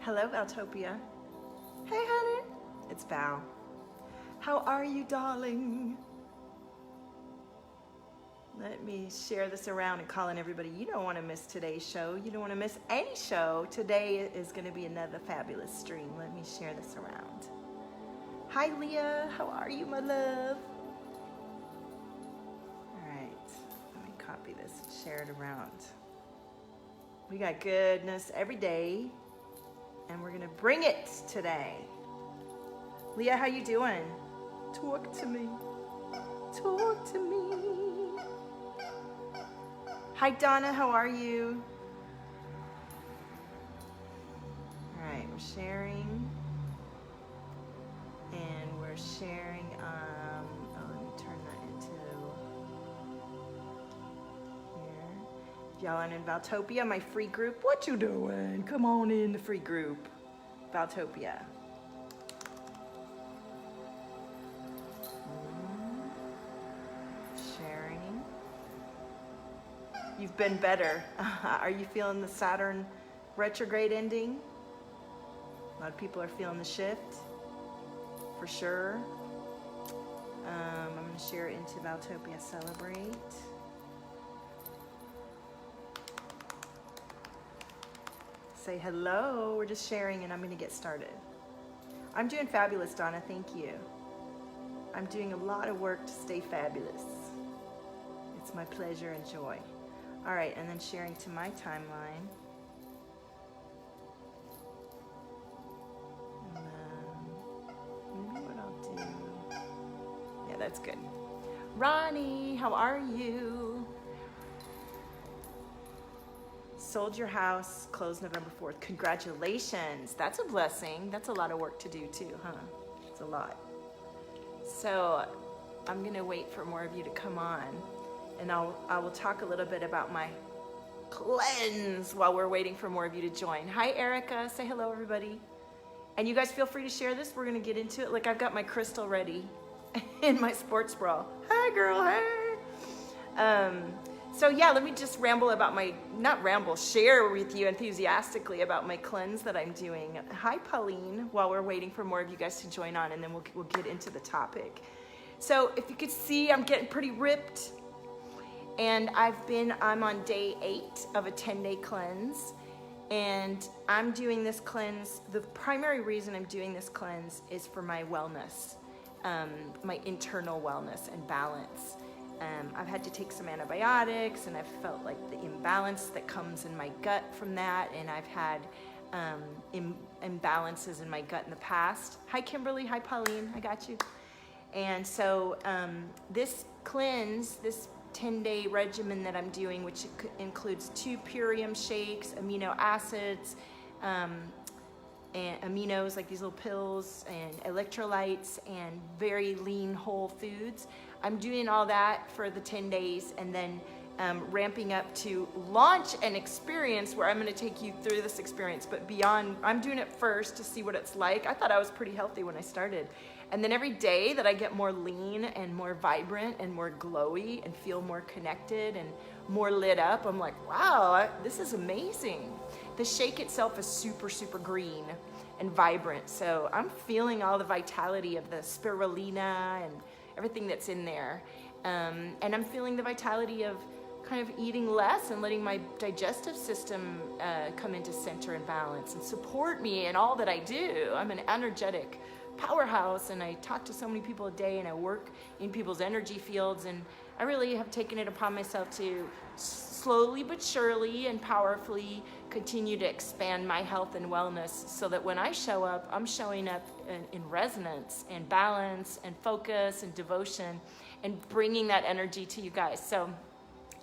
Hello, Valtopia. Hey, honey. It's Val. How are you, darling? Let me share this around and call in everybody. You don't want to miss today's show. You don't want to miss any show. Today is going to be another fabulous stream. Let me share this around. Hi, Leah. How are you, my love? All right. Let me copy this and share it around. We got goodness every day, and we're going to bring it today. Leah, how you doing? Talk to me. Talk to me. Hi, Donna. How are you? All right, we're sharing. And we're sharing, let me turn that into here. Y'all are in Valtopia, my free group. What you doing? Come on in the free group. Valtopia. Sharing. You've been better. Are you feeling the Saturn retrograde ending? A lot of people are feeling the shift. For sure. I'm going to share it into Valtopia Celebrate. Say hello. We're just sharing and I'm going to get started. I'm doing fabulous, Donna. Thank you. I'm doing a lot of work to stay fabulous. It's my pleasure and joy. All right, and then sharing to my timeline. That's good. Ronnie, how are you? Sold your house, closed November 4th. Congratulations. That's a blessing. That's a lot of work to do too, huh? It's a lot. So I'm gonna wait for more of you to come on, and I will talk a little bit about my cleanse while we're waiting for more of you to join. Hi, Erica. Say hello, everybody. And you guys feel free to share this. We're gonna get into it. Like, I've got my crystal ready in my sports bra. Hi, girl, hey. So yeah, let me just ramble about share with you enthusiastically about my cleanse that I'm doing. Hi, Pauline, while we're waiting for more of you guys to join on, and then we'll get into the topic. So if you could see, I'm getting pretty ripped, and I'm on day 8 of a 10-day cleanse, and I'm doing this cleanse. The primary reason I'm doing this cleanse is for my wellness. My internal wellness and balance. I've had to take some antibiotics, and I've felt like the imbalance that comes in my gut from that, and I've had imbalances in my gut in the past. Hi, Kimberly. Hi, Pauline. I got you. And so this cleanse, this 10-day regimen that I'm doing, which includes 2 Purium shakes, amino acids, and aminos, like these little pills, and electrolytes, and very lean whole foods. I'm doing all that for the 10 days, and then ramping up to launch an experience where I'm going to take you through this experience, but beyond. I'm doing it first to see what it's like. I thought I was pretty healthy when I started, and then every day that I get more lean and more vibrant and more glowy and feel more connected and more lit up, I'm like, wow, this is amazing. The shake itself is super, super green and vibrant. So I'm feeling all the vitality of the spirulina and everything that's in there. And I'm feeling the vitality of kind of eating less and letting my digestive system come into center and balance and support me in all that I do. I'm an energetic powerhouse, and I talk to so many people a day, and I work in people's energy fields, and I really have taken it upon myself to slowly but surely and powerfully continue to expand my health and wellness, so that when I show up, I'm showing up in resonance and balance and focus and devotion, and bringing that energy to you guys. So,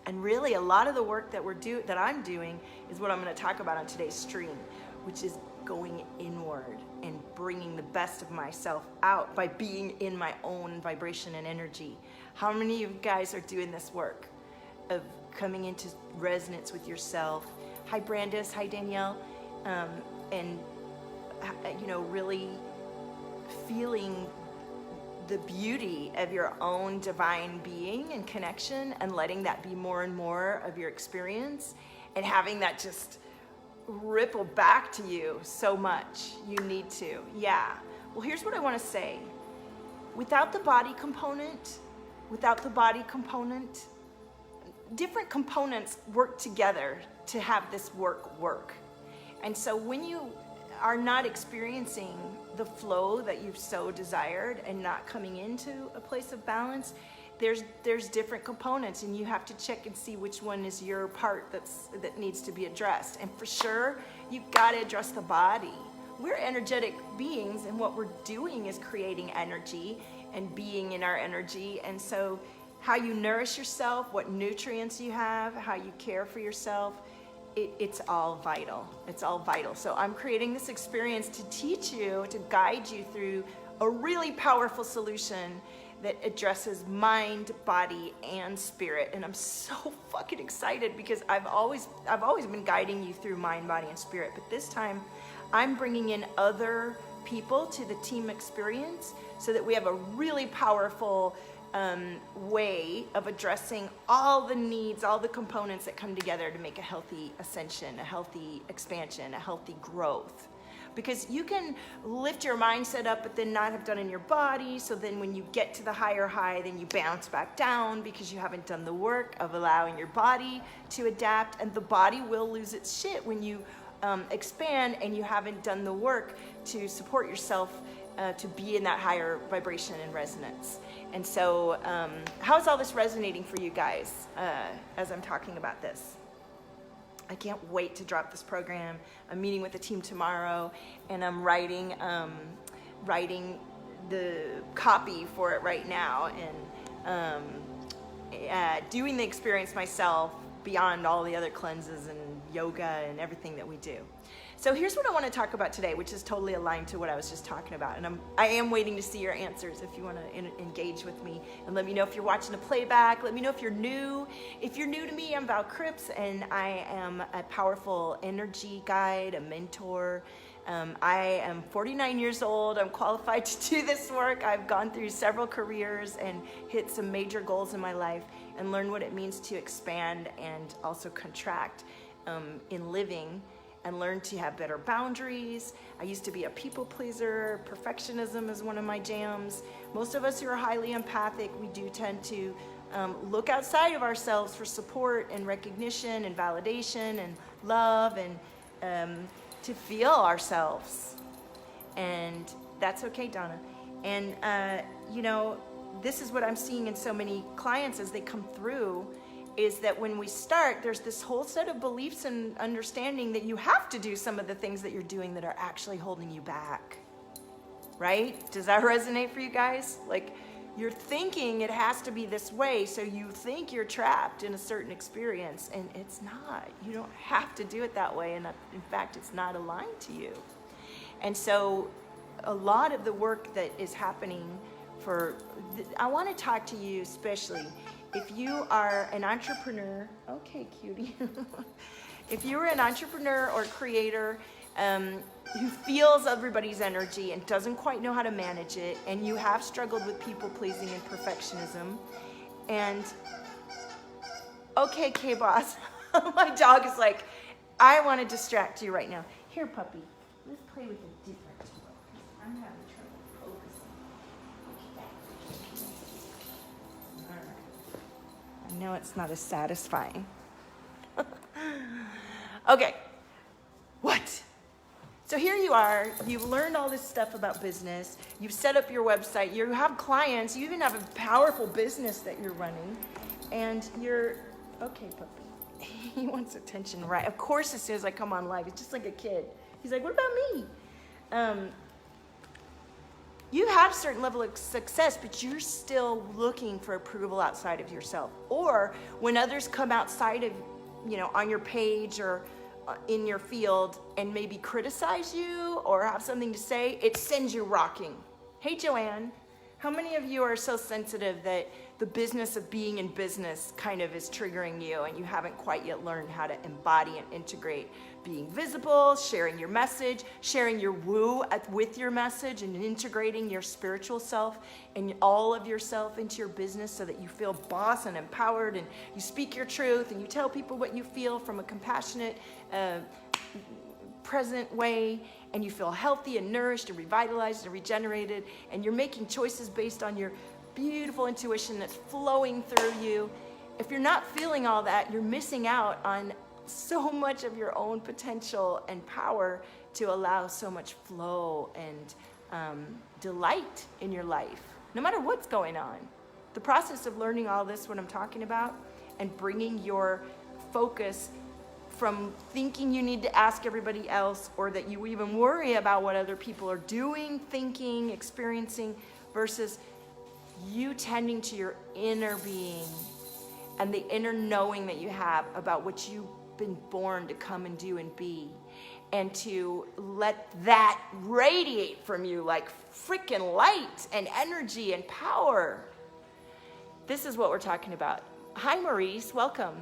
and really a lot of the work that I'm doing is what I'm going to talk about on today's stream, which is going inward and bringing the best of myself out by being in my own vibration and energy. How many of you guys are doing this work of coming into resonance with yourself? Hi, Brandis. Hi, Danielle. And, really feeling the beauty of your own divine being and connection, and letting that be more and more of your experience, and having that just ripple back to you so much. You need to. Yeah. Well, here's what I want to say. Without the body component, different components work together to have this work. And so when you are not experiencing the flow that you've so desired and not coming into a place of balance, there's different components, and you have to check and see which one is your part that needs to be addressed. And for sure, you've got to address the body. We're energetic beings, and what we're doing is creating energy and being in our energy. And so how you nourish yourself, what nutrients you have, how you care for yourself, it's all vital. It's all vital. So I'm creating this experience to teach you, to guide you through a really powerful solution that addresses mind, body, and spirit. And I'm so fucking excited because I've always been guiding you through mind, body, and spirit. But this time I'm bringing in other people to the team experience so that we have a really powerful way of addressing all the needs, all the components that come together to make a healthy ascension, a healthy expansion, a healthy growth. Because you can lift your mindset up, but then not have done in your body. So then when you get to the higher high, then you bounce back down because you haven't done the work of allowing your body to adapt. And the body will lose its shit when you expand and you haven't done the work to support yourself to be in that higher vibration and resonance. And so how is all this resonating for you guys as I'm talking about this? I can't wait to drop this program. I'm meeting with the team tomorrow, and I'm writing the copy for it right now, and doing the experience myself beyond all the other cleanses and yoga and everything that we do. So here's what I want to talk about today, which is totally aligned to what I was just talking about. And I am waiting to see your answers if you want to engage with me. And let me know if you're watching a playback. Let me know if you're new. If you're new to me, I'm Val Cripps, and I am a powerful energy guide, a mentor. I am 49 years old. I'm qualified to do this work. I've gone through several careers and hit some major goals in my life and learned what it means to expand and also contract in living, and learn to have better boundaries. I used to be a people pleaser. Perfectionism is one of my jams. Most of us who are highly empathic, we do tend to look outside of ourselves for support and recognition and validation and love and to feel ourselves. And that's okay, Donna. And this is what I'm seeing in so many clients as they come through, is that when we start, there's this whole set of beliefs and understanding that you have to do some of the things that you're doing that are actually holding you back, right? Does that resonate for you guys? Like, you're thinking it has to be this way, so you think you're trapped in a certain experience, and it's not. You don't have to do it that way, and in fact, it's not aligned to you. And so a lot of the work that is happening I want to talk to you especially if you are an entrepreneur. Okay, cutie. If you're an entrepreneur or creator who feels everybody's energy and doesn't quite know how to manage it, and you have struggled with people pleasing and perfectionism, and okay, K-Boss, my dog is like, I want to distract you right now. Here, puppy, let's play with a different toy. I'm having trouble focusing. All right. I know it's not as satisfying. Okay, what? So here you are, you've learned all this stuff about business, you've set up your website, you have clients, you even have a powerful business that you're running, and you're, okay, puppy, he wants attention, right? Of course, as soon as I come on live, it's just like a kid. He's like, what about me? You have a certain level of success, but you're still looking for approval outside of yourself. Or when others come outside of, on your page or in your field and maybe criticize you or have something to say, it sends you rocking. Hey, Joanne, how many of you are so sensitive that the business of being in business kind of is triggering you and you haven't quite yet learned how to embody and integrate being visible, sharing your message, sharing your woo with your message, and integrating your spiritual self and all of yourself into your business so that you feel boss and empowered, and you speak your truth and you tell people what you feel from a compassionate, present way, and you feel healthy and nourished and revitalized and regenerated, and you're making choices based on your beautiful intuition that's flowing through you. If you're not feeling all that, you're missing out on so much of your own potential and power to allow so much flow and delight in your life, no matter what's going on. The process of learning all this, what I'm talking about, and bringing your focus from thinking you need to ask everybody else, or that you even worry about what other people are doing, thinking, experiencing, versus you tending to your inner being and the inner knowing that you have about what you've been born to come and do and be, and to let that radiate from you like freaking light and energy and power. This is what we're talking about. Hi, Maurice, welcome.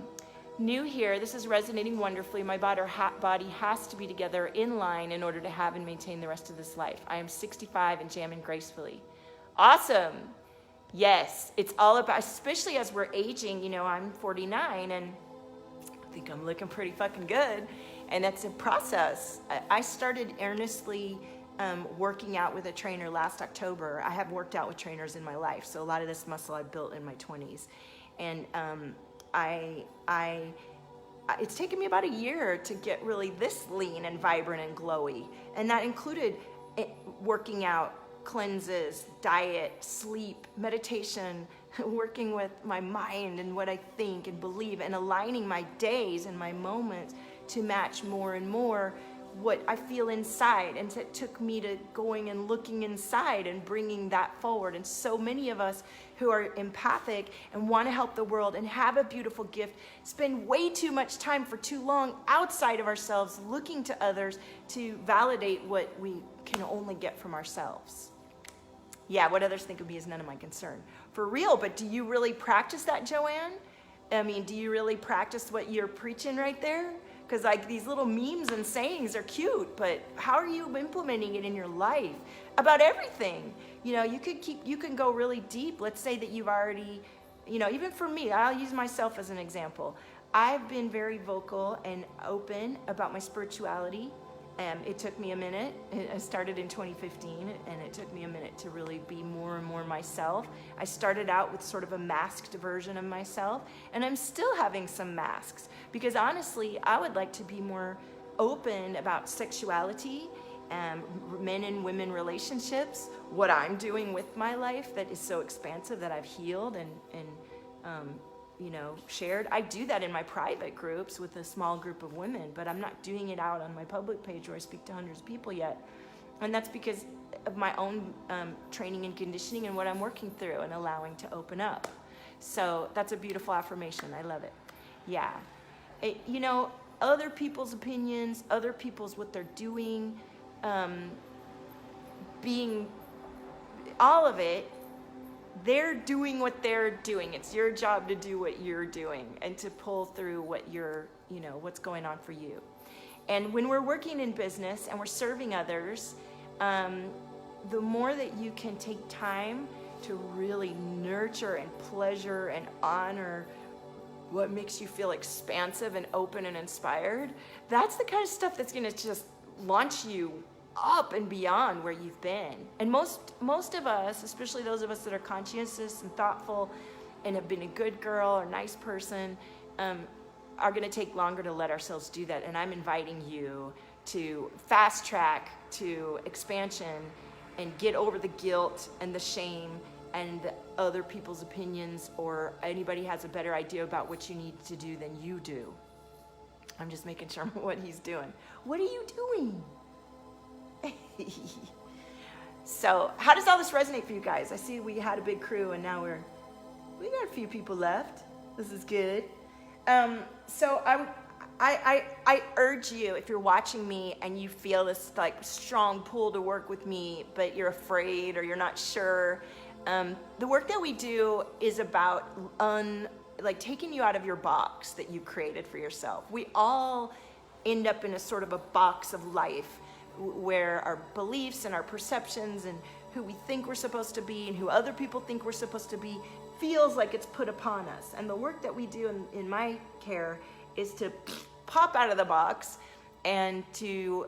New here, this is resonating wonderfully. My body has to be together in line in order to have and maintain the rest of this life. I am 65 and jamming gracefully. Awesome. Yes, it's all about, especially as we're aging, you know, I'm 49 and I think I'm looking pretty fucking good. And that's a process. I started earnestly working out with a trainer last October. I have worked out with trainers in my life, so a lot of this muscle I built in my 20s. And it's taken me about a year to get really this lean and vibrant and glowy. And that included working out, cleanses, diet, sleep, meditation, working with my mind and what I think and believe, and aligning my days and my moments to match more and more what I feel inside. And it took me to going and looking inside and bringing that forward. And so many of us who are empathic and want to help the world and have a beautiful gift spend way too much time for too long outside of ourselves, looking to others to validate what we can only get from ourselves. Yeah, what others think of me is none of my concern. For real, but do you really practice that, Joanne? I mean, do you really practice what you're preaching right there? Because like these little memes and sayings are cute, but how are you implementing it in your life? About everything. You know, you can go really deep. Let's say that you've already, you know, even for me, I'll use myself as an example. I've been very vocal and open about my spirituality. It took me a minute. I started in 2015, and it took me a minute to really be more and more myself. I started out with sort of a masked version of myself, and I'm still having some masks, because honestly, I would like to be more open about sexuality, men and women relationships, what I'm doing with my life that is so expansive that I've healed and you know, shared. I do that in my private groups with a small group of women, but I'm not doing it out on my public page where I speak to hundreds of people yet. And that's because of my own training and conditioning and what I'm working through and allowing to open up. So that's a beautiful affirmation. I love it. Yeah. You know, other people's opinions, other people's what they're doing, being all of it, they're doing what they're doing. It's your job to do what you're doing and to pull through what you're, you know, what's going on for you. And when we're working in business and we're serving others, the more that you can take time to really nurture and pleasure and honor what makes you feel expansive and open and inspired, that's the kind of stuff that's going to just launch you up and beyond where you've been. And most of us, especially those of us that are conscientious and thoughtful and have been a good girl or nice person, are going to take longer to let ourselves do that. And I'm inviting you to fast track to expansion and get over the guilt and the shame and the other people's opinions, or anybody has a better idea about what you need to do than you do. I'm just making sure what he's doing. What are you doing? So how does all this resonate for you guys? I see we had a big crew and now we got a few people left. This is good. So I urge you, if you're watching me and you feel this like strong pull to work with me, but you're afraid or you're not sure, the work that we do is about like taking you out of your box that you created for yourself. We all end up in a sort of a box of life where our beliefs and our perceptions and who we think we're supposed to be and who other people think we're supposed to be feels like it's put upon us. And the work that we do in my care is to pop out of the box and to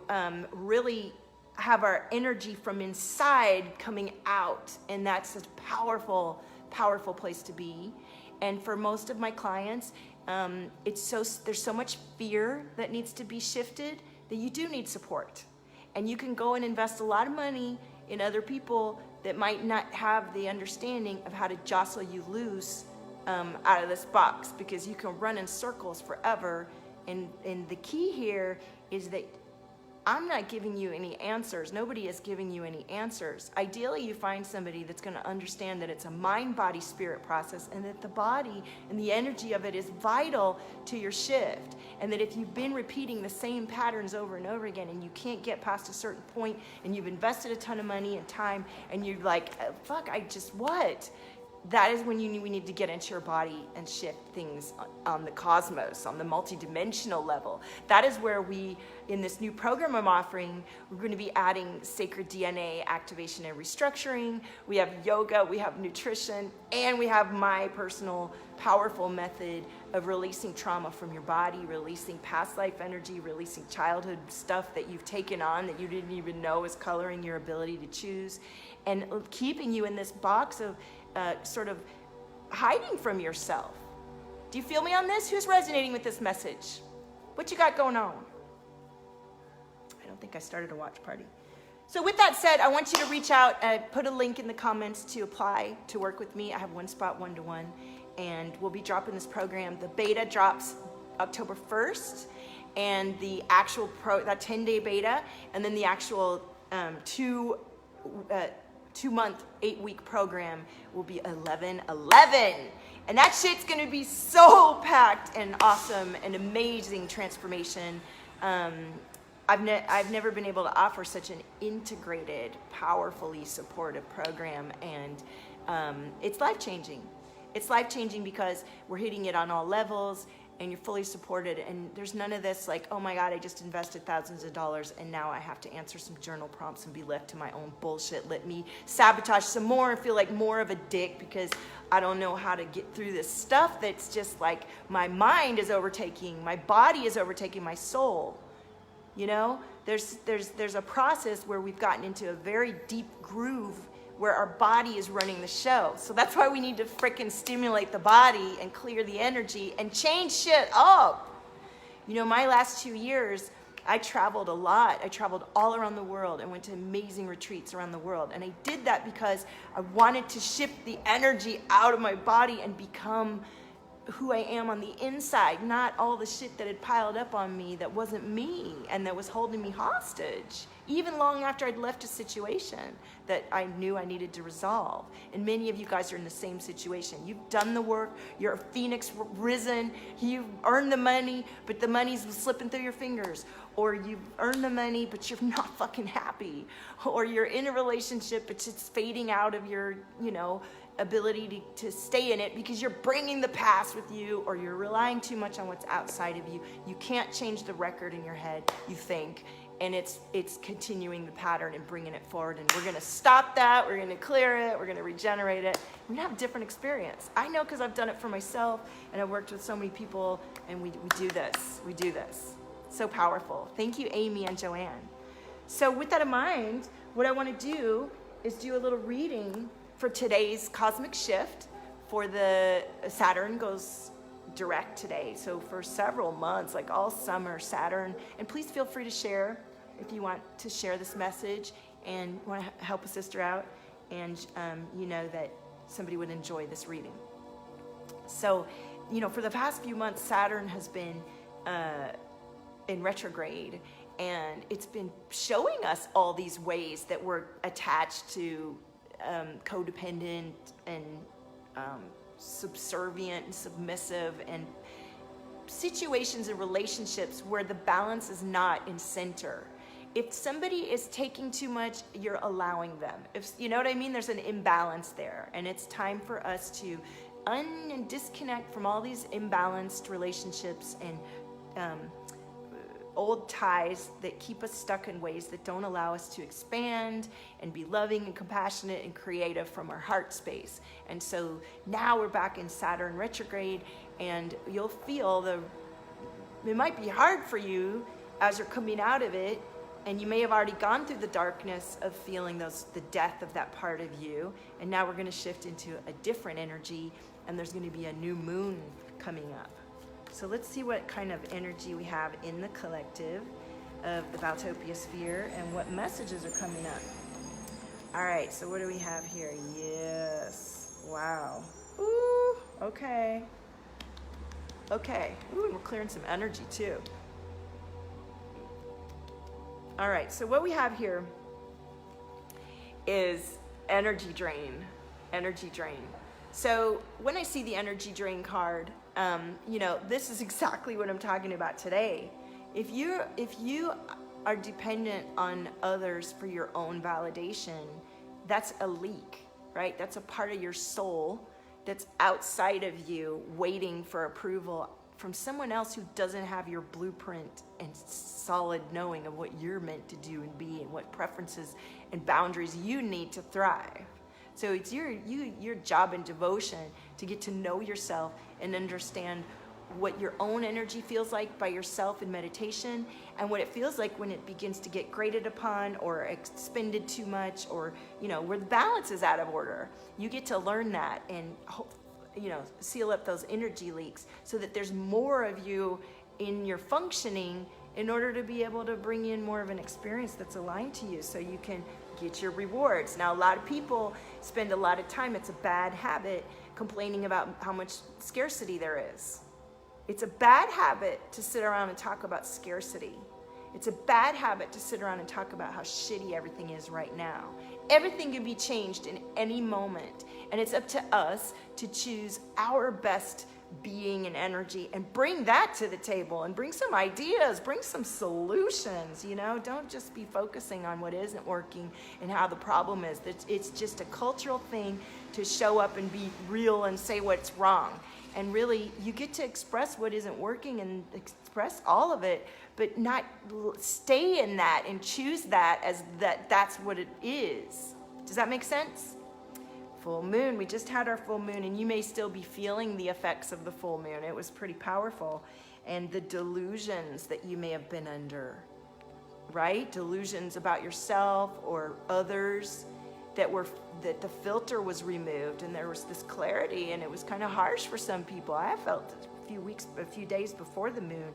really have our energy from inside coming out. And that's a powerful, powerful place to be. And for most of my clients, there's so much fear that needs to be shifted that you do need support. And you can go and invest a lot of money in other people that might not have the understanding of how to jostle you loose out of this box, because you can run in circles forever. And the key here is that I'm not giving you any answers. Nobody is giving you any answers. Ideally, you find somebody that's going to understand that it's a mind, body, spirit process, and that the body and the energy of it is vital to your shift. And that if you've been repeating the same patterns over and over again and you can't get past a certain point and you've invested a ton of money and time and you're like, fuck, what? That is when we need to get into your body and shift things on the cosmos, on the multidimensional level. That is where in this new program I'm offering, we're going to be adding sacred DNA activation and restructuring. We have yoga, we have nutrition, and we have my personal powerful method of releasing trauma from your body, releasing past life energy, releasing childhood stuff that you've taken on that you didn't even know is coloring your ability to choose, and keeping you in this box of sort of hiding from yourself. Do you feel me on this? Who's resonating with this message? What you got going on? I don't think I started a watch party. So with that said, I want you to reach out and put a link in the comments to apply to work with me. I have one spot, 1-to-1, and we'll be dropping this program. The beta drops October 1st, and the actual that 10-day beta, and then the actual 2-month, 8-week program will be 11/11. And that shit's gonna be so packed and awesome and amazing transformation. I've never been able to offer such an integrated, powerfully supportive program, and it's life-changing. It's life-changing because we're hitting it on all levels, and you're fully supported, and there's none of this like, oh my God, I just invested thousands of dollars and now I have to answer some journal prompts and be left to my own bullshit. Let me sabotage some more and feel like more of a dick because I don't know how to get through this stuff that's just like my mind is overtaking, my body is overtaking my soul. You know, there's a process where we've gotten into a very deep groove where our body is running the show. So that's why we need to frickin' stimulate the body and clear the energy and change shit up. You know, my last 2 years, I traveled a lot. I traveled all around the world and went to amazing retreats around the world. And I did that because I wanted to shift the energy out of my body and become who I am on the inside, not all the shit that had piled up on me that wasn't me and that was holding me hostage, even long after I'd left a situation that I knew I needed to resolve. And many of you guys are in the same situation. You've done the work, you're a phoenix risen, you've earned the money, but the money's slipping through your fingers. Or you've earned the money, but you're not fucking happy. Or you're in a relationship, but it's fading out of your, ability to stay in it because you're bringing the past with you, or you're relying too much on what's outside of you. You can't change the record in your head, you think, and it's continuing the pattern and bringing it forward. And we're gonna stop that, we're gonna clear it, we're gonna regenerate it. We're gonna have a different experience. I know because I've done it for myself and I've worked with so many people, and we do this. So powerful. Thank you, Amy and Joanne. So with that in mind, what I want to do is do a little reading for today's cosmic shift. For the Saturn goes direct today, so for several months, like all summer, Saturn. And please feel free to share if you want to share this message and want to help a sister out, and you know that somebody would enjoy this reading. So, for the past few months, Saturn has been in retrograde, and it's been showing us all these ways that we're attached to codependent and subservient and submissive, and situations and relationships where the balance is not in center. If somebody is taking too much, you're allowing them. If you know what I mean, there's an imbalance there, and it's time for us to and disconnect from all these imbalanced relationships and old ties that keep us stuck in ways that don't allow us to expand and be loving and compassionate and creative from our heart space. And so now we're back in Saturn retrograde, and you'll feel it might be hard for you as you're coming out of it, and you may have already gone through the darkness of feeling the death of that part of you, and now we're going to shift into a different energy, and there's going to be a new moon coming up. So let's see what kind of energy we have in the collective of the Valtopia sphere and what messages are coming up. All right, so what do we have here? Yes. Wow. Ooh, okay. Okay. Ooh, and we're clearing some energy too. All right, so what we have here is energy drain. Energy drain. So when I see the energy drain card, you know, this is exactly what I'm talking about today. If you are dependent on others for your own validation, that's a leak, right? That's a part of your soul that's outside of you waiting for approval from someone else who doesn't have your blueprint and solid knowing of what you're meant to do and be and what preferences and boundaries you need to thrive. So it's your job and devotion to get to know yourself and understand what your own energy feels like by yourself in meditation, and what it feels like when it begins to get graded upon or expended too much, or, you know, where the balance is out of order. You get to learn that and, you know, seal up those energy leaks so that there's more of you in your functioning in order to be able to bring in more of an experience that's aligned to you so you can get your rewards. Now, a lot of people spend a lot of time, it's a bad habit, complaining about how much scarcity there is. It's a bad habit to sit around and talk about scarcity. It's a bad habit to sit around and talk about how shitty everything is right now. Everything can be changed in any moment, and it's up to us to choose our best being and energy and bring that to the table and bring some ideas, bring some solutions, you know? Don't just be focusing on what isn't working and how the problem is. It's just a cultural thing to show up and be real and say what's wrong. And really, you get to express what isn't working and express all of it, but not stay in that and choose that as that's what it is. Does that make sense? Full moon, we just had our full moon, and you may still be feeling the effects of the full moon. It was pretty powerful. And the delusions that you may have been under, right? Delusions about yourself or others that the filter was removed and there was this clarity, and it was kind of harsh for some people. I felt a few days before the moon,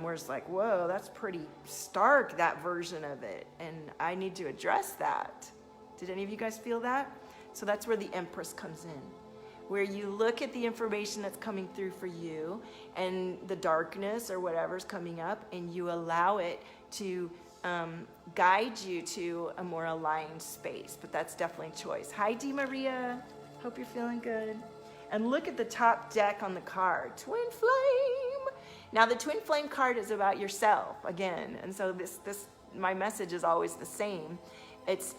where it's like, whoa, that's pretty stark, that version of it, and I need to address that. Did any of you guys feel that? So that's where the Empress comes in, where you look at the information that's coming through for you and the darkness or whatever's coming up, and you allow it to guide you to a more aligned space. But that's definitely a choice. Hi, Di Maria. Hope you're feeling good. And look at the top deck on the card, Twin Flame. Now, the Twin Flame card is about yourself again, and so this my message is always the same. It's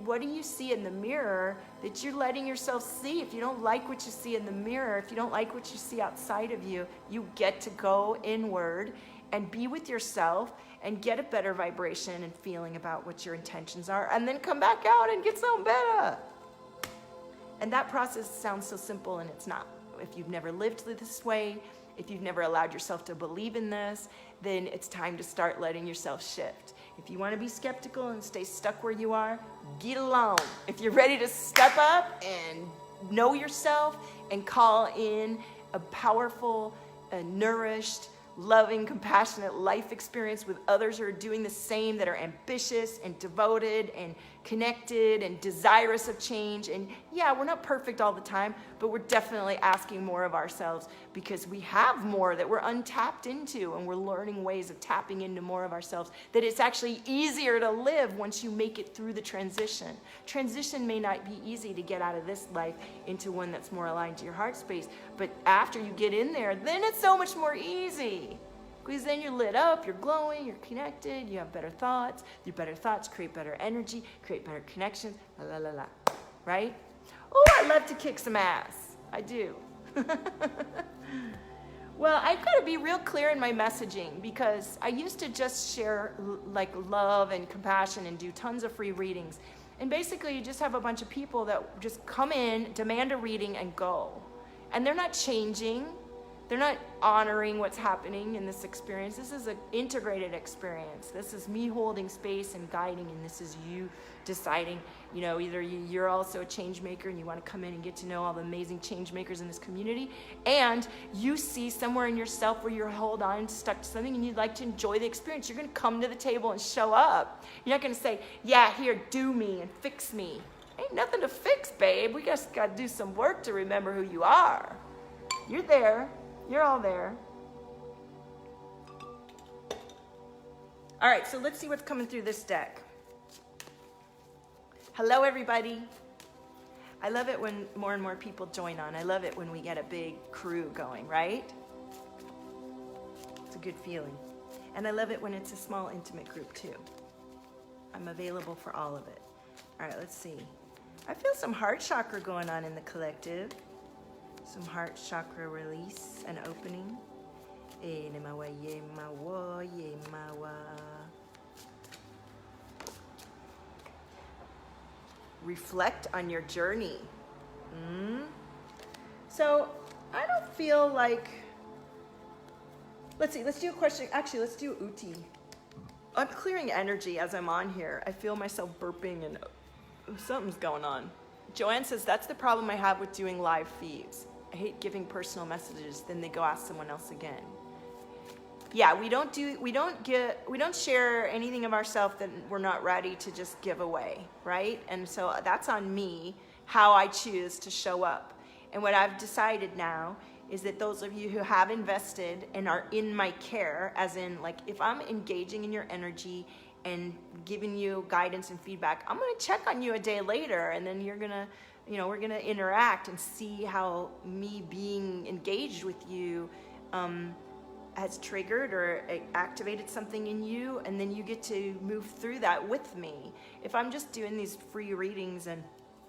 what do you see in the mirror that you're letting yourself see? If you don't like what you see in the mirror, if you don't like what you see outside of you, you get to go inward and be with yourself and get a better vibration and feeling about what your intentions are, and then come back out and get something better. And that process sounds so simple, and it's not. If you've never lived this way, if you've never allowed yourself to believe in this, then it's time to start letting yourself shift. If you want to be skeptical and stay stuck where you are, get alone. If you're ready to step up and know yourself and call in a powerful, nourished, loving, compassionate life experience with others who are doing the same, that are ambitious and devoted and connected and desirous of change. And yeah, we're not perfect all the time, but we're definitely asking more of ourselves because we have more that we're untapped into, and we're learning ways of tapping into more of ourselves, that it's actually easier to live once you make it through the transition. Transition may not be easy to get out of this life into one that's more aligned to your heart space, but after you get in there, then it's so much more easy. Because then you're lit up, you're glowing, you're connected, you have better thoughts. Your better thoughts create better energy, create better connections, la la la la, right? Oh, I love to kick some ass. I do. Well, I've got to be real clear in my messaging, because I used to just share like love and compassion and do tons of free readings. And basically you just have a bunch of people that just come in, demand a reading, and go. And they're not changing. They're not honoring what's happening in this experience. This is an integrated experience. This is me holding space and guiding, and this is you deciding, you know, either you're also a change maker and you want to come in and get to know all the amazing change makers in this community, and you see somewhere in yourself where you're stuck to something and you'd like to enjoy the experience. You're going to come to the table and show up. You're not going to say, yeah, here, do me and fix me. Ain't nothing to fix, babe. We just got to do some work to remember who you are. You're there. You're all there. All right, so let's see what's coming through this deck. Hello, everybody. I love it when more and more people join on. I love it when we get a big crew going, right? It's a good feeling. And I love it when it's a small, intimate group, too. I'm available for all of it. All right, let's see. I feel some heart chakra going on in the collective. Some heart chakra release and opening. Reflect on your journey. So I don't feel like, let's see, let's do a question. Actually, let's do Uti. I'm clearing energy as I'm on here. I feel myself burping and something's going on. Joanne says, that's the problem I have with doing live feeds. I hate giving personal messages, then they go ask someone else again. Yeah, we don't share anything of ourselves that we're not ready to just give away, right? And so that's on me, how I choose to show up. And what I've decided now is that those of you who have invested and are in my care, as in, like, if I'm engaging in your energy and giving you guidance and feedback, I'm gonna check on you a day later, and then you're gonna, you know, we're gonna interact and see how me being engaged with you has triggered or activated something in you, and then you get to move through that with me. If I'm just doing these free readings and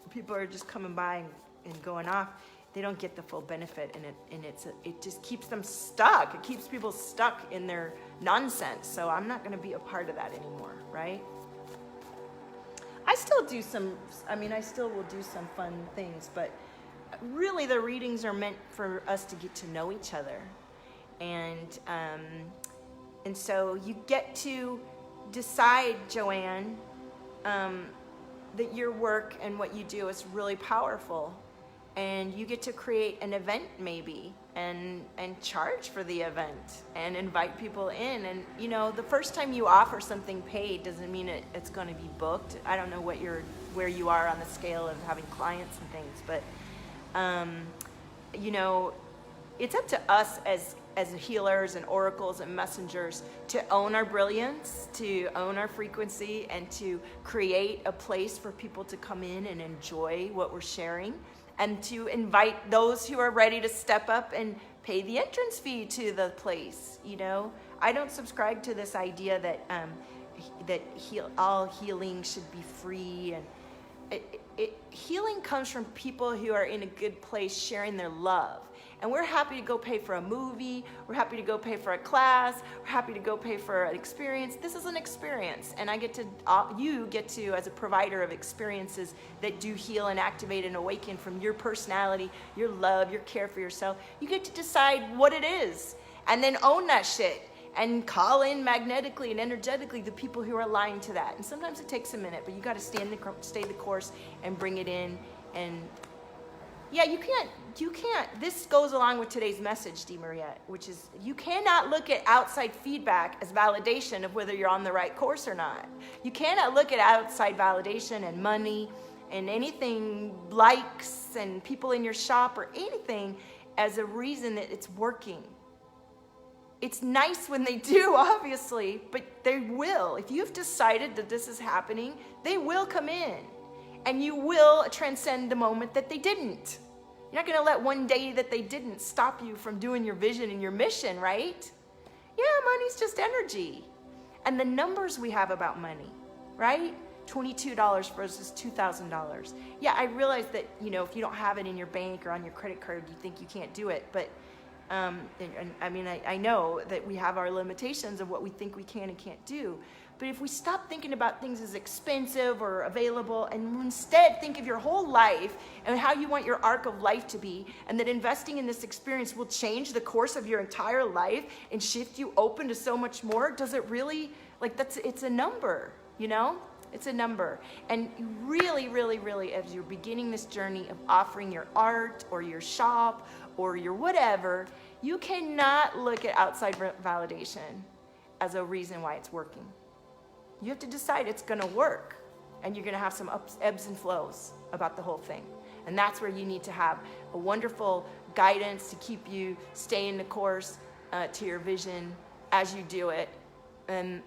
people are just coming by and going off, they don't get the full benefit, and it just keeps them stuck. It keeps people stuck in their nonsense. So I'm not gonna be a part of that anymore, right? I still will do some fun things, but really the readings are meant for us to get to know each other. And so you get to decide, Joanne, that your work and what you do is really powerful. And you get to create an event maybe and charge for the event and invite people in. And you know, the first time you offer something paid doesn't mean it's going to be booked. I don't know where you are on the scale of having clients and things, but you know, it's up to us as healers and oracles and messengers to own our brilliance, to own our frequency, and to create a place for people to come in and enjoy what we're sharing, and to invite those who are ready to step up and pay the entrance fee to the place. You know, I don't subscribe to this idea that all healing should be free, and healing comes from people who are in a good place sharing their love. And we're happy to go pay for a movie, we're happy to go pay for a class, we're happy to go pay for an experience. This is an experience, and you get to, as a provider of experiences that do heal and activate and awaken from your personality, your love, your care for yourself, you get to decide what it is, and then own that shit, and call in magnetically and energetically the people who are aligned to that. And sometimes it takes a minute, but you got to stay the course and bring it in. And yeah, you can't, this goes along with today's message, Dee Mariette, which is you cannot look at outside feedback as validation of whether you're on the right course or not. You cannot look at outside validation and money and anything, likes and people in your shop or anything, as a reason that it's working. It's nice when they do, obviously, but they will. If you've decided that this is happening, they will come in. And you will transcend the moment that they didn't. You're not going to let one day that they didn't stop you from doing your vision and your mission, right? Yeah, money's just energy. And the numbers we have about money, right? $22 versus $2,000. Yeah, I realize that, you know, if you don't have it in your bank or on your credit card, you think you can't do it. But I mean, I know that we have our limitations of what we think we can and can't do. But if we stop thinking about things as expensive or available, and instead think of your whole life and how you want your arc of life to be, and that investing in this experience will change the course of your entire life and shift you open to so much more, does it really, like, it's a number, you know? It's a number. And you really, really, really, as you're beginning this journey of offering your art or your shop or your whatever, you cannot look at outside validation as a reason why it's working. You have to decide it's going to work, and you're going to have some ebbs and flows about the whole thing. And that's where you need to have a wonderful guidance to keep you staying the course to your vision as you do it. And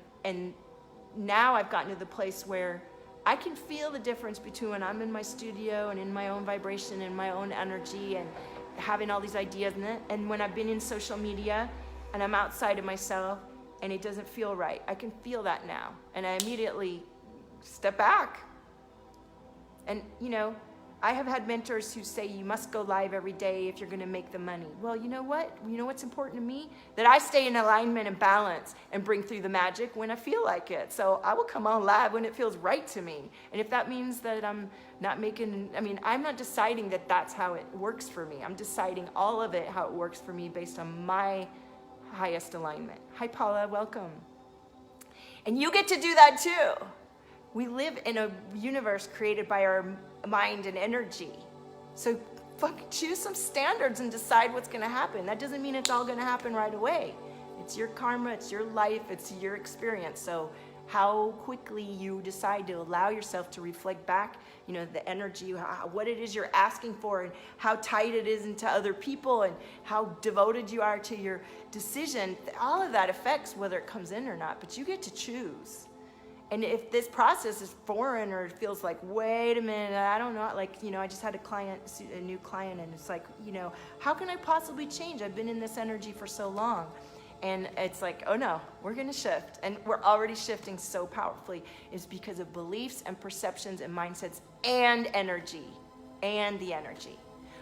now I've gotten to the place where I can feel the difference between when I'm in my studio and in my own vibration and my own energy and having all these ideas and when I've been in social media and I'm outside of myself and it doesn't feel right. I can feel that now, and I immediately step back. And you know, I have had mentors who say you must go live every day if you're going to make the money. Well, you know what? You know what's important to me? That I stay in alignment and balance and bring through the magic when I feel like it. So I will come on live when it feels right to me. And if that means that I'm not making, I'm not deciding that that's how it works for me. I'm deciding all of it how it works for me based on my highest alignment. Hi, Paula, welcome. And you get to do that too. We live in a universe created by our mind and energy. So choose some standards and decide what's going to happen. That doesn't mean it's all going to happen right away. It's your karma, it's your life, it's your experience. So how quickly you decide to allow yourself to reflect back, you know, the energy, what it is you're asking for, and how tight it is into other people, and how devoted you are to your decision. All of that affects whether it comes in or not, but you get to choose. And if this process is foreign or it feels like, wait a minute, I don't know, like, you know, I just had a new client, and it's like, you know, how can I possibly change? I've been in this energy for so long. And it's like, oh no, we're going to shift. And we're already shifting so powerfully. It's because of beliefs and perceptions and mindsets and energy and the energy.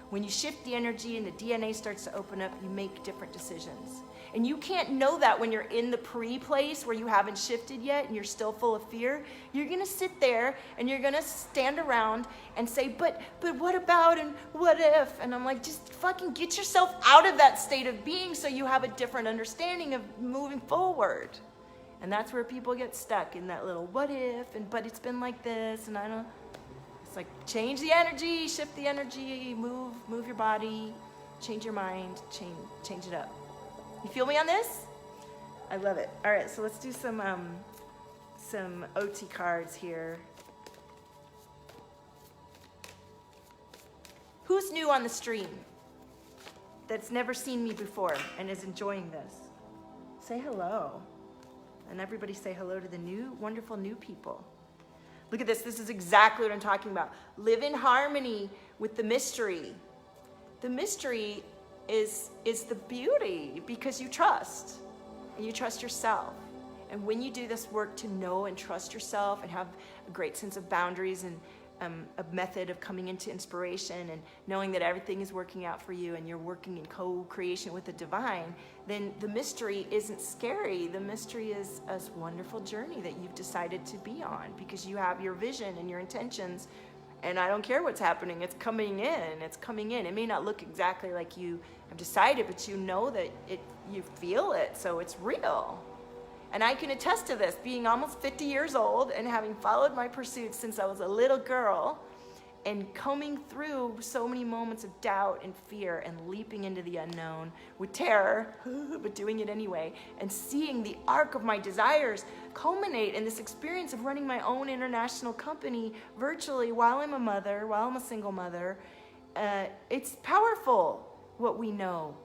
When you shift the energy and the DNA starts to open up, you make different decisions. And you can't know that when you're in the pre-place where you haven't shifted yet and you're still full of fear. You're going to sit there and you're going to stand around and say, but what about and what if? And I'm like, just fucking get yourself out of that state of being so you have a different understanding of moving forward. And that's where people get stuck in that little what if, and but it's been like this, and I don't. It's like change the energy, shift the energy, move your body, change your mind, change it up. You feel me on this? I love it. All right, so let's do some OT cards here. Who's new on the stream that's never seen me before and is enjoying this? Say hello. And everybody say hello to the new, wonderful new people. Look at this. This is exactly what I'm talking about. Live in harmony with the mystery. The mystery is the beauty, because you trust, and you trust yourself. And when you do this work to know and trust yourself and have a great sense of boundaries and a method of coming into inspiration and knowing that everything is working out for you and you're working in co-creation with the divine, then the mystery isn't scary. The mystery is a wonderful journey that you've decided to be on because you have your vision and your intentions. And I don't care what's happening. It's coming in. It's coming in. It may not look exactly like you have decided, but you know that you feel it, so it's real. And I can attest to this, being almost 50 years old and having followed my pursuits since I was a little girl and combing through so many moments of doubt and fear and leaping into the unknown with terror, but doing it anyway, and seeing the arc of my desires culminate in this experience of running my own international company virtually while I'm a mother, while I'm a single mother. It's powerful what we know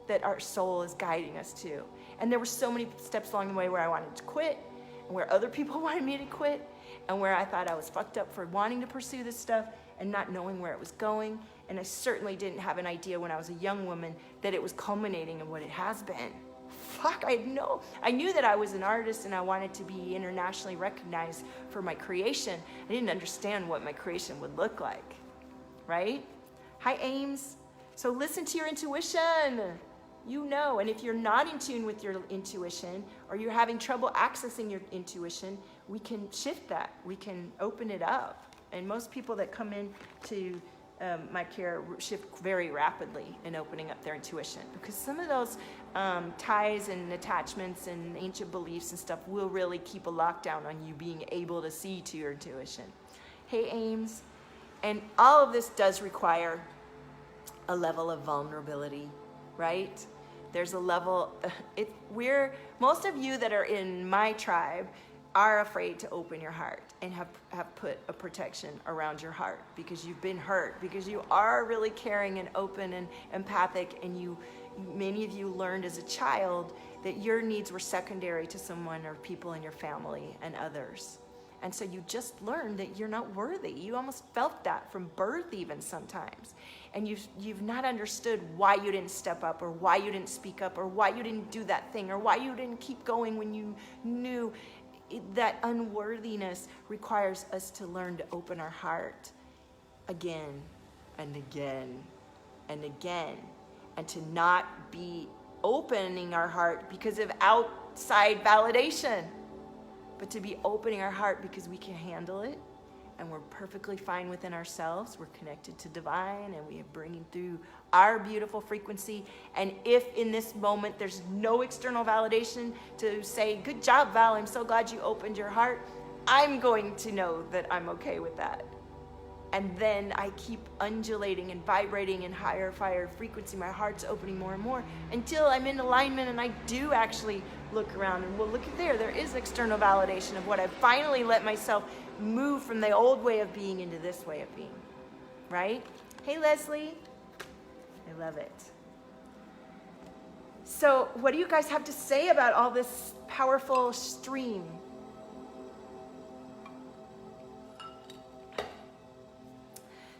that our soul is guiding us to. And there were so many steps along the way where I wanted to quit, and where other people wanted me to quit, and where I thought I was fucked up for wanting to pursue this stuff and not knowing where it was going. And I certainly didn't have an idea when I was a young woman that it was culminating in what it has been. Fuck, I knew that I was an artist and I wanted to be internationally recognized for my creation. I didn't understand what my creation would look like, right? Hi, Ames. So listen to your intuition. You know, and if you're not in tune with your intuition, or you're having trouble accessing your intuition, we can shift that. We can open it up. And most people that come in to my care shift very rapidly in opening up their intuition, because some of those ties and attachments and ancient beliefs and stuff will really keep a lockdown on you being able to see to your intuition. Hey, Ames. And all of this does require a level of vulnerability, right? There's a level, most of you that are in my tribe are afraid to open your heart and have put a protection around your heart because you've been hurt, because you are really caring and open and empathic, and many of you learned as a child that your needs were secondary to someone or people in your family and others. And so you just learned that you're not worthy. You almost felt that from birth even sometimes. And you've not understood why you didn't step up, or why you didn't speak up, or why you didn't do that thing, or why you didn't keep going when you knew. That unworthiness requires us to learn to open our heart again and again and again, and to not be opening our heart because of outside validation, but to be opening our heart because we can handle it, and we're perfectly fine within ourselves. We're connected to divine, and we are bringing through our beautiful frequency. And if in this moment there's no external validation to say, good job, Val, I'm so glad you opened your heart, I'm going to know that I'm okay with that. And then I keep undulating and vibrating in higher frequency. My heart's opening more and more until I'm in alignment, and I do actually look around and, well, look at there is external validation of what I've finally let myself move from the old way of being into this way of being, right? Hey, Leslie. I love it. So what do you guys have to say about all this powerful stream?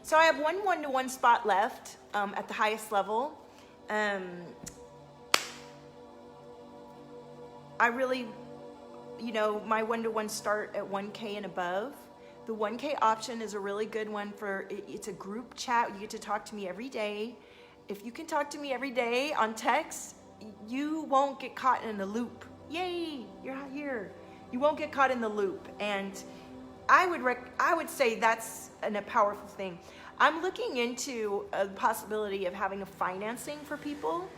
So I have one one-to-one spot left at the highest level. I really, my one-to-ones start at 1K and above. The 1K option is a really good one it's a group chat. You get to talk to me every day. If you can talk to me every day on text, you won't get caught in a loop. Yay, you're here. You won't get caught in the loop. And I would say that's a powerful thing. I'm looking into a possibility of having a financing for people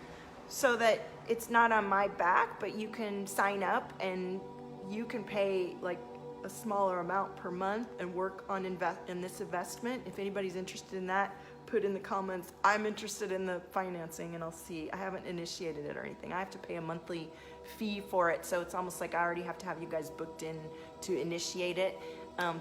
so that it's not on my back, but you can sign up and you can pay like a smaller amount per month and work on in this investment. If anybody's interested in that, put in the comments, I'm interested in the financing, and I'll see. I haven't initiated it or anything. I have to pay a monthly fee for it, so it's almost like I already have to have you guys booked in to initiate it.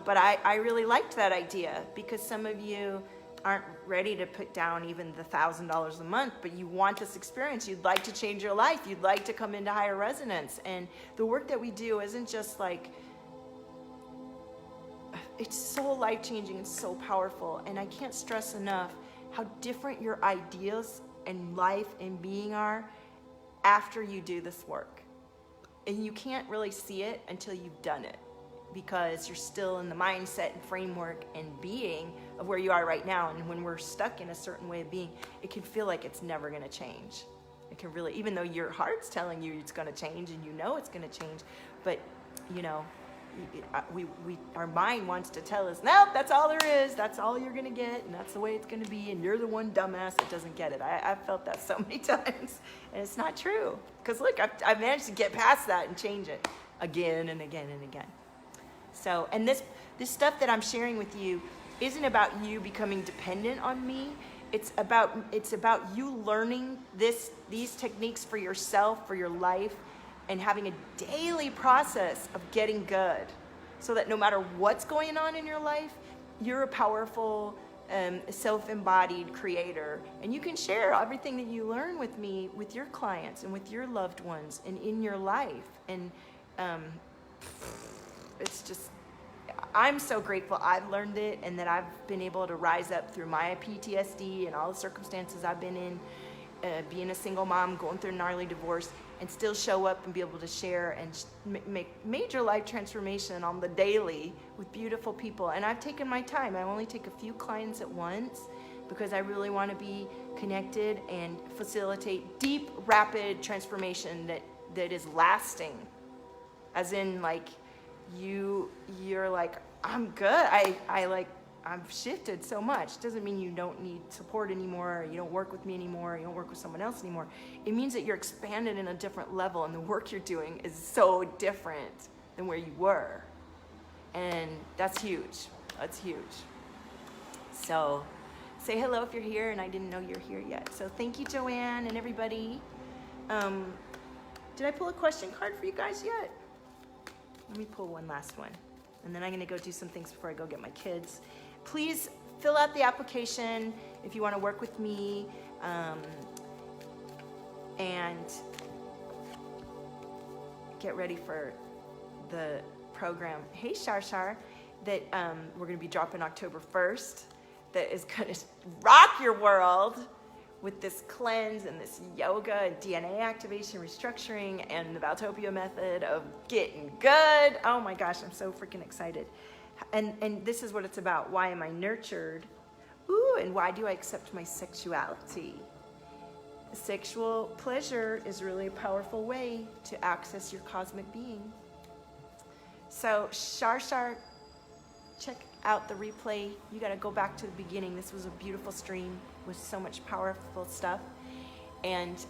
But I really liked that idea because some of you aren't ready to put down even the $1,000 a month, but you want this experience. You'd like to change your life. You'd like to come into higher resonance. And the work that we do isn't just like, it's so life-changing and so powerful. And I can't stress enough how different your ideas and life and being are after you do this work. And you can't really see it until you've done it, because you're still in the mindset and framework and being of where you are right now. And when we're stuck in a certain way of being, it can feel like it's never going to change. It can really, even though your heart's telling you it's going to change and you know it's going to change, but our mind wants to tell us, no, that's all there is. That's all you're going to get. And that's the way it's going to be. And you're the one dumbass that doesn't get it. I've felt that so many times, and it's not true. Because look, I've managed to get past that and change it again and again and again. So, and this stuff that I'm sharing with you isn't about you becoming dependent on me. It's about you learning these techniques for yourself, for your life, and having a daily process of getting good, so that no matter what's going on in your life, you're a powerful, self-embodied creator, and you can share everything that you learn with me, with your clients and with your loved ones and in your life. And it's just, I'm so grateful I've learned it, and that I've been able to rise up through my PTSD and all the circumstances I've been in, being a single mom, going through a gnarly divorce, and still show up and be able to share and make major life transformation on the daily with beautiful people. And I've taken my time. I only take a few clients at once, because I really want to be connected and facilitate deep, rapid transformation that is lasting. As in, like, you're like, I'm good. I've shifted so much. Doesn't mean you don't need support anymore, or you don't work with me anymore, or you don't work with someone else anymore. It means that you're expanded in a different level, and the work you're doing is so different than where you were. And that's huge. That's huge. So say hello if you're here, and I didn't know you're here yet. So thank you, Joanne, and everybody. Did I pull a question card for you guys yet? Let me pull one last one. And then I'm gonna go do some things before I go get my kids. Please fill out the application if you wanna work with me. And get ready for the program. Hey, Shar, that we're gonna be dropping October 1st. That is gonna rock your world with this cleanse and this yoga and DNA activation, restructuring, and the Valtopia method of getting good. Oh my gosh, I'm so freaking excited. And this is what it's about. Why am I nurtured? Ooh, and why do I accept my sexuality? Sexual pleasure is really a powerful way to access your cosmic being. So Shar, check out the replay. You gotta go back to the beginning. This was a beautiful stream with so much powerful stuff. And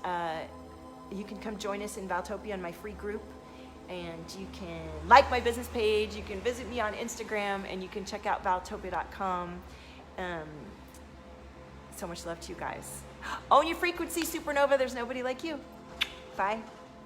you can come join us in Valtopia in my free group. And you can like my business page. You can visit me on Instagram, and you can check out valtopia.com. So much love to you guys. Own your frequency, supernova. There's nobody like you. Bye.